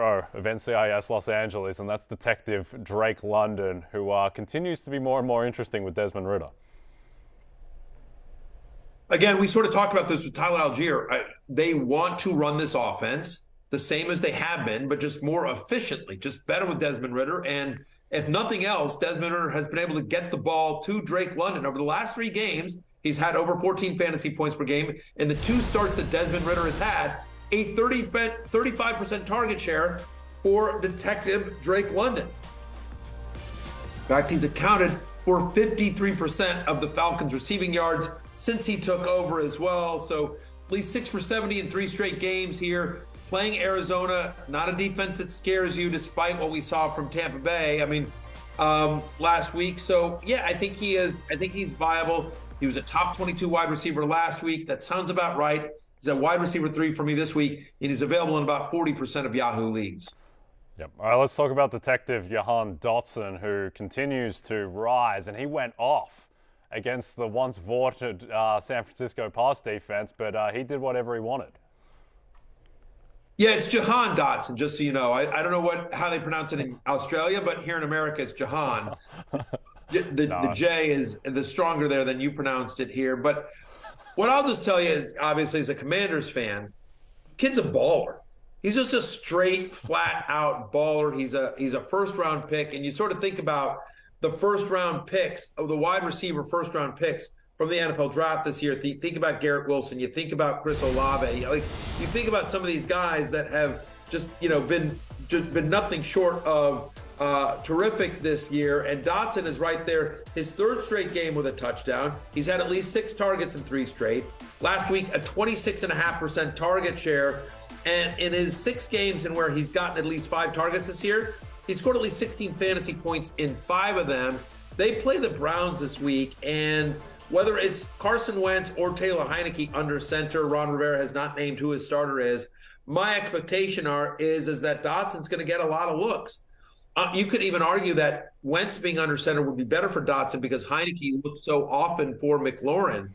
hero of NCIS Los Angeles, and that's Detective Drake London, who continues to be more and more interesting with Desmond Ridder. Again, we sort of talked about this with Tyler Algier. They want to run this offense the same as they have been, but just more efficiently, just better with Desmond Ridder. And if nothing else, Desmond Ridder has been able to get the ball to Drake London. Over the last 3 games, he's had over 14 fantasy points per game. In the 2 starts that Desmond Ridder has had, a 35% target share for Detective Drake London. In fact, he's accounted for 53% of the Falcons' receiving yards since he took over as well. So at least 6 for 70 in 3 straight games here. Playing Arizona, not a defense that scares you despite what we saw from Tampa Bay. I mean, last week. So yeah, I think he's viable. He was a top 22 wide receiver last week. That sounds about right. He's a wide receiver 3 for me this week, and he's available in about 40% of Yahoo leagues. Yep. All right, let's talk about Detective Jahan Dotson, who continues to rise, and he went off against the once vaunted San Francisco pass defense, but he did whatever he wanted. Yeah, it's Jahan Dotson, just so you know. I don't know how they pronounce it in Australia, but here in America, it's Jahan. The J is the stronger there than you pronounced it here. But what I'll just tell you is, obviously, as a Commanders fan, kid's a baller. He's just a straight, flat-out baller. He's a first-round pick, and you sort of think about the first-round picks, of the wide receiver first-round picks from the NFL draft this year. Think about Garrett Wilson. You think about Chris Olave. Like, you think about some of these guys that have just been nothing short of terrific this year. And Dotson is right there. His 3rd straight game with a touchdown. He's had at least 6 targets in 3 straight. Last week, a 26.5% target share. And in his 6 games in where he's gotten at least 5 targets this year, he scored at least 16 fantasy points in 5 of them. They play the Browns this week, and whether it's Carson Wentz or Taylor Heineke under center, Ron Rivera has not named who his starter is. My expectation is that Dotson's going to get a lot of looks. You could even argue that Wentz being under center would be better for Dotson because Heineke looked so often for McLaurin.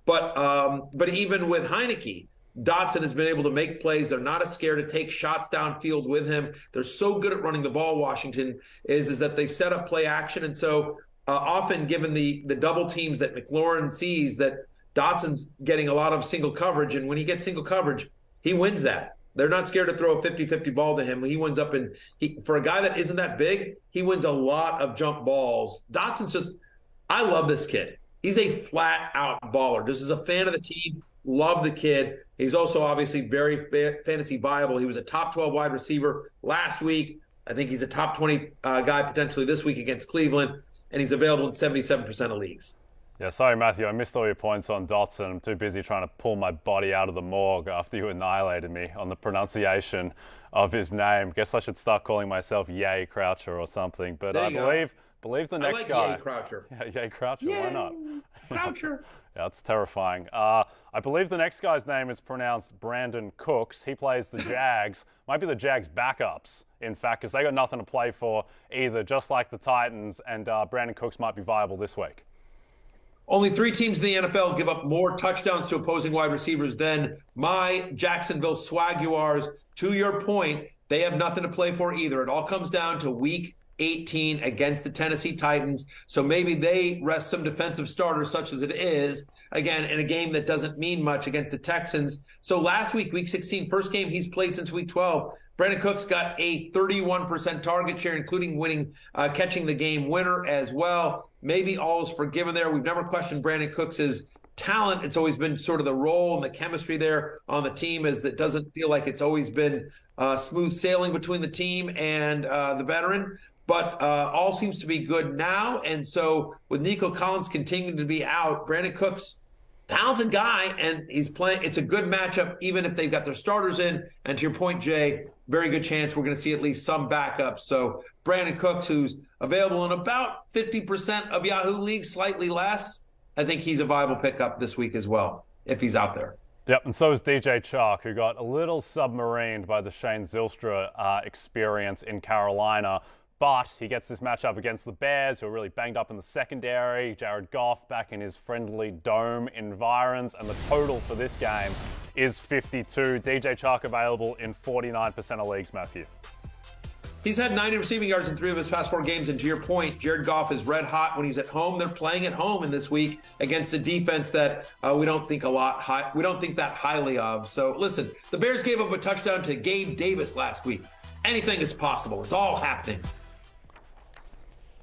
But even with Heineke, Dotson has been able to make plays. They're not as scared to take shots downfield with him. They're so good at running the ball, Washington, is that they set up play action. And so often given the double teams that McLaurin sees, that Dotson's getting a lot of single coverage. And when he gets single coverage, he wins that. They're not scared to throw a 50-50 ball to him. He wins up for a guy that isn't that big, he wins a lot of jump balls. Dotson's I love this kid. He's a flat-out baller. Just as a fan of the team, love the kid. He's also obviously very fantasy viable. He was a top 12 wide receiver last week. I think he's a top 20 guy potentially this week against Cleveland, and he's available in 77% of leagues. Yeah, sorry, Matthew. I missed all your points on Dotson. I'm too busy trying to pull my body out of the morgue after you annihilated me on the pronunciation of his name. Guess I should start calling myself Yay Croucher or something. But I believe the next guy. Yay Croucher. Yeah, Yay Croucher. Yay, why not? Croucher. Yeah, that's terrifying. I believe the next guy's name is pronounced Brandon Cooks. He plays the Jags. Might be the Jags' backups, in fact, because they got nothing to play for either, just like the Titans. And Brandon Cooks might be viable this week. Only 3 teams in the NFL give up more touchdowns to opposing wide receivers than my Jacksonville Swaguars. To your point, they have nothing to play for either. It all comes down to week 18 against the Tennessee Titans. So maybe they rest some defensive starters, such as it is, again, in a game that doesn't mean much against the Texans. So last week, week 16, first game he's played since week 12, Brandon Cooks got a 31% target share, including catching the game winner as well. Maybe all is forgiven there. We've never questioned Brandon Cooks' talent. It's always been sort of the role and the chemistry there on the team, as that doesn't feel like it's always been smooth sailing between the team and the veteran. But all seems to be good now. And so with Nico Collins continuing to be out, Brandon Cooks, talented guy, and he's playing. It's a good matchup, even if they've got their starters in. And to your point, Jay, very good chance we're going to see at least some backups. So Brandon Cooks, who's available in about 50% of Yahoo leagues, slightly less, I think he's a viable pickup this week as well, if he's out there. Yep, and so is DJ Chark, who got a little submarined by the Shane Zylstra experience in Carolina. But he gets this matchup against the Bears, who are really banged up in the secondary. Jared Goff back in his friendly dome environs. And the total for this game is 52. DJ Chark available in 49% of leagues, Matthew. He's had 90 receiving yards in 3 of his past 4 games. And to your point, Jared Goff is red hot when he's at home. They're playing at home in this week against a defense that we don't think that highly of. So listen, the Bears gave up a touchdown to Gabe Davis last week. Anything is possible. It's all happening.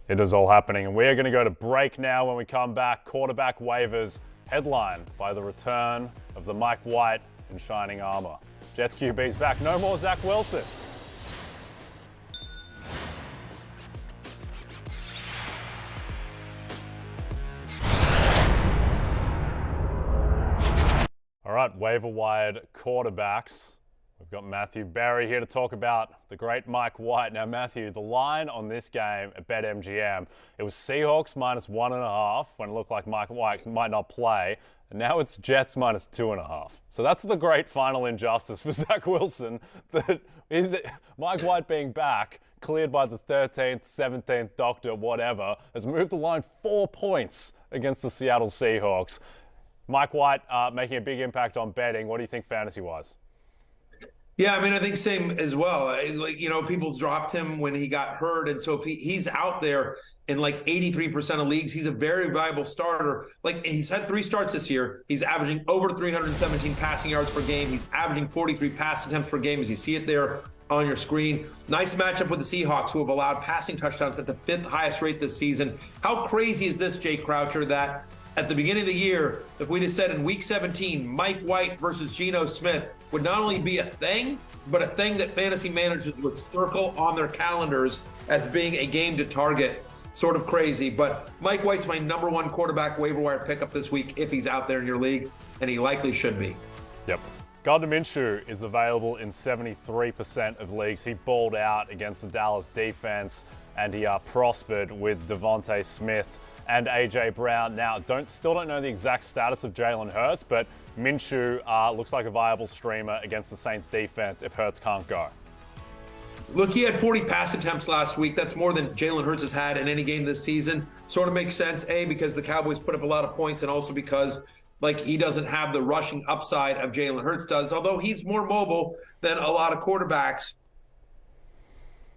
It is all happening. And we're going to go to break now. When we come back, quarterback waivers headlined by the return of the Mike White in shining armor. Jets QB's back. No more Zach Wilson. All right, waiver-wired quarterbacks. We've got Matthew Berry here to talk about the great Mike White. Now, Matthew, the line on this game at BetMGM, it was Seahawks -1.5 when it looked like Mike White might not play. And now it's Jets -2.5. So that's the great final injustice for Zach Wilson. That is Mike White being back, cleared by the 13th, 17th doctor, whatever, has moved the line 4 points against the Seattle Seahawks. Mike White making a big impact on betting. What do you think fantasy-wise? Yeah, I mean, I think same as well. Like, people dropped him when he got hurt. And so if he's out there in like 83% of leagues, he's a very valuable starter. Like, he's had 3 starts this year. He's averaging over 317 passing yards per game. He's averaging 43 pass attempts per game, as you see it there on your screen. Nice matchup with the Seahawks, who have allowed passing touchdowns at the 5th highest rate this season. How crazy is this, Jake Croucher, that at the beginning of the year, if we'd have said in week 17, Mike White versus Geno Smith would not only be a thing, but a thing that fantasy managers would circle on their calendars as being a game to target. Sort of crazy, but Mike White's my #1 quarterback waiver wire pickup this week if he's out there in your league, and he likely should be. Yep. Gardner Minshew is available in 73% of leagues. He balled out against the Dallas defense, and he prospered with Devontae Smith and A.J. Brown. Now, still don't know the exact status of Jalen Hurts, but Minshew looks like a viable streamer against the Saints defense if Hurts can't go. Look, he had 40 pass attempts last week. That's more than Jalen Hurts has had in any game this season. Sort of makes sense, A, because the Cowboys put up a lot of points, and also because he doesn't have the rushing upside of Jalen Hurts does, although he's more mobile than a lot of quarterbacks.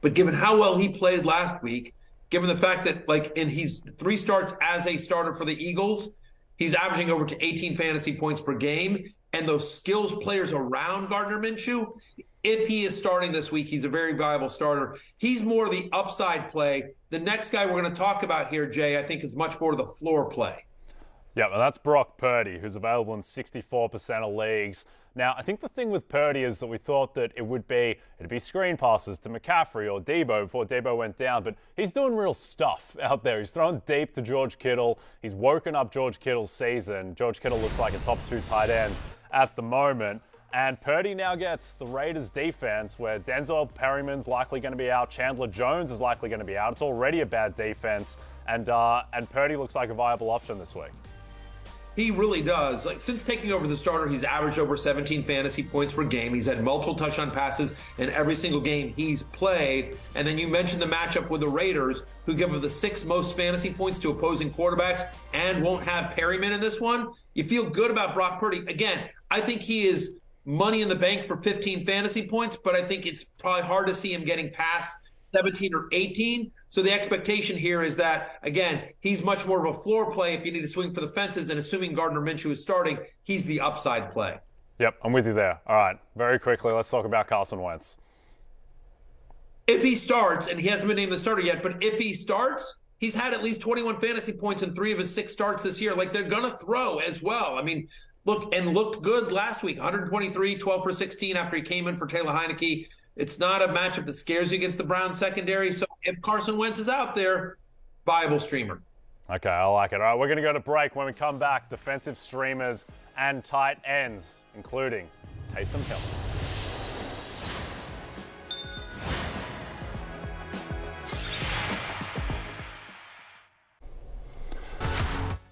But given how well he played last week, given the fact that he's 3 starts as a starter for the Eagles, he's averaging over to 18 fantasy points per game. And those skills players around Gardner Minshew, if he is starting this week, he's a very valuable starter. He's more the upside play. The next guy we're going to talk about here, Jay, I think is much more the floor play. Yeah, well, that's Brock Purdy, who's available in 64% of leagues. Now, I think the thing with Purdy is that we thought that it'd be screen passes to McCaffrey or Debo before Debo went down, but he's doing real stuff out there. He's throwing deep to George Kittle. He's woken up George Kittle's season. George Kittle looks like a top 2 tight end at the moment. And Purdy now gets the Raiders defense, where Denzel Perryman's likely going to be out. Chandler Jones is likely going to be out. It's already a bad defense. And Purdy looks like a viable option this week. He really does. Since taking over the starter, he's averaged over 17 fantasy points per game. He's had multiple touchdown passes in every single game he's played. And then you mentioned the matchup with the Raiders, who give him the 6th most fantasy points to opposing quarterbacks and won't have Perryman in this one. You feel good about Brock Purdy. Again, I think he is money in the bank for 15 fantasy points, but I think it's probably hard to see him getting past 17 or 18. So the expectation here is that, again, he's much more of a floor play if you need to swing for the fences, and assuming Gardner Minshew is starting, he's the upside play. Yep, I'm with you there. All right, very quickly, let's talk about Carson Wentz. If he starts, and he hasn't been named the starter yet, but if he starts, he's had at least 21 fantasy points in 3 of his 6 starts this year. They're going to throw as well. I mean, looked good last week, 123, 12 for 16 after he came in for Taylor Heineke. It's not a matchup that scares you against the Browns secondary. So if Carson Wentz is out there, viable streamer. Okay, I like it. All right, we're going to go to break. When we come back, defensive streamers and tight ends, including Taysom Hill.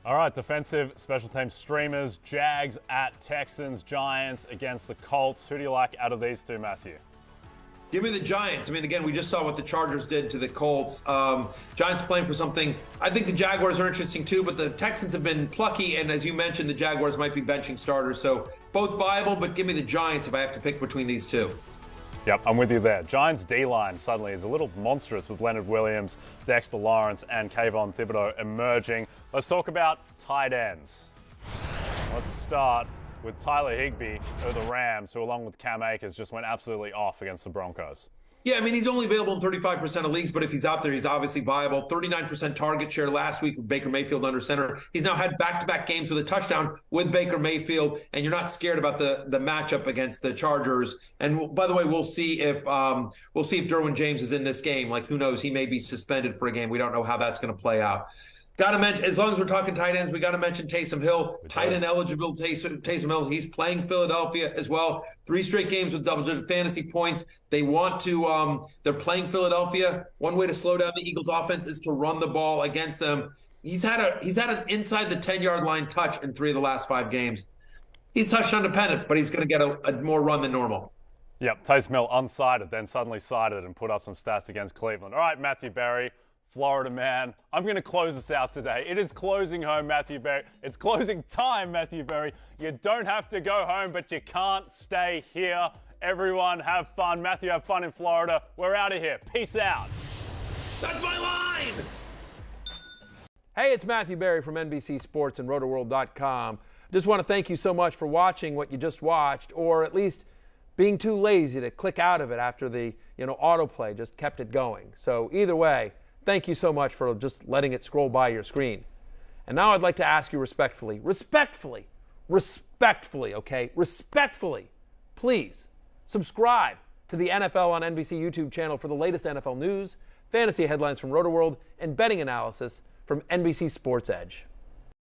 All right, defensive special teams streamers, Jags at Texans, Giants against the Colts. Who do you like out of these 2, Matthew? Give me the Giants. I mean, again, we just saw what the Chargers did to the Colts. Giants playing for something. I think the Jaguars are interesting too, but the Texans have been plucky, and as you mentioned, the Jaguars might be benching starters. So both viable, but give me the Giants if I have to pick between these 2. Yep, I'm with you there. Giants D-line suddenly is a little monstrous with Leonard Williams, Dexter Lawrence, and Kayvon Thibodeau emerging. Let's talk about tight ends. Let's start with Tyler Higbee of the Rams, who along with Cam Akers just went absolutely off against the Broncos. Yeah, I mean, he's only available in 35% of leagues, but if he's out there, he's obviously viable. 39% target share last week with Baker Mayfield under center. He's now had back-to-back games with a touchdown with Baker Mayfield, and you're not scared about the matchup against the Chargers. And by the way, we'll see if Derwin James is in this game. Like, who knows? He may be suspended for a game. We don't know how that's going to play out. Got to mention, as long as we're talking tight ends, we got to mention Taysom Hill, tight end eligible Taysom Hill. He's playing Philadelphia as well. 3 straight games with double-digit fantasy points. They want to, they're playing Philadelphia. One way to slow down the Eagles' offense is to run the ball against them. He's had an inside the 10-yard line touch in 3 of the last 5 games. He's touchdown dependent, but he's going to get a more run than normal. Yep, Taysom Hill unsided, then suddenly sided and put up some stats against Cleveland. All right, Matthew Berry. Florida man. I'm going to close this out today. It is closing home, Matthew Berry. It's closing time, Matthew Berry. You don't have to go home, but you can't stay here. Everyone have fun. Matthew, have fun in Florida. We're out of here. Peace out. That's my line! Hey, it's Matthew Berry from NBC Sports and Rotoworld.com. Just want to thank you so much for watching what you just watched, or at least being too lazy to click out of it after the autoplay just kept it going. So either way, thank you so much for just letting it scroll by your screen. And now I'd like to ask you respectfully, okay? Respectfully, please subscribe to the NFL on NBC YouTube channel for the latest NFL news, fantasy headlines from Rotoworld, and betting analysis from NBC Sports Edge.